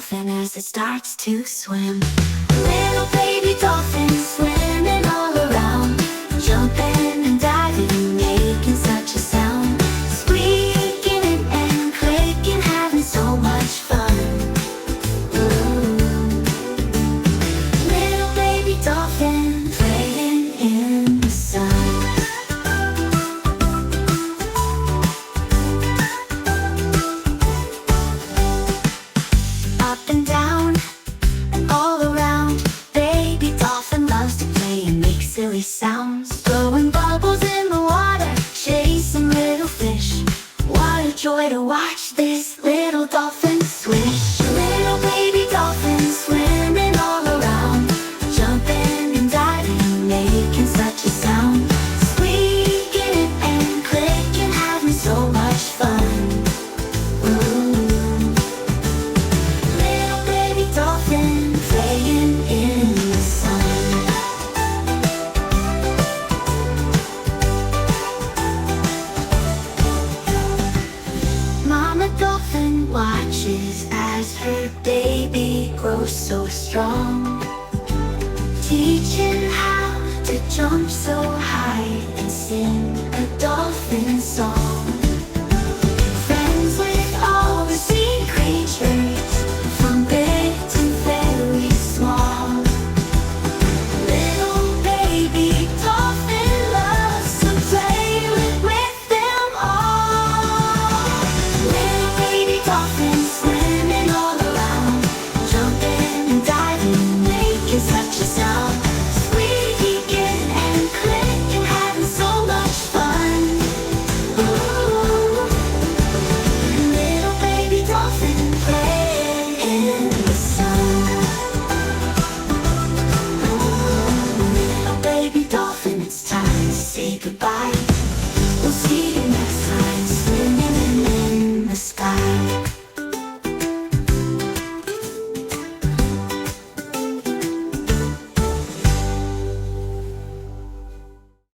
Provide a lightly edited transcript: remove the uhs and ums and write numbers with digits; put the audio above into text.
dolphin as it starts to swim. Little baby dolphin swimming all around, jumping and diving, making such a sound, squeaking and clicking, having so much fun. Ooh. Little baby dolphin playing in the sun. Up and down and all around, baby dolphin loves to play and make silly sounds, blowing bubbles in the water, chasing little fish. What a joy to watch this little dolphin swish. Little baby dolphin swimming all around, jumping and diving, making such a sound, squeaking and clicking, having so much fun. Dolphin playing in the sun. Mama dolphin watches as her baby grows so strong, teaching how to jump so high and sing a dolphin song. Friends with all the sea creatures, from big to very small. Little baby dolphin loves to play with them all. Little baby dolphin swimming all around, jumping and diving, making such a sound, squeaking and clicking, having so much fun. Ooh. Little baby dolphin playing in the sun. Ooh, little baby dolphin, it's time to say goodbye.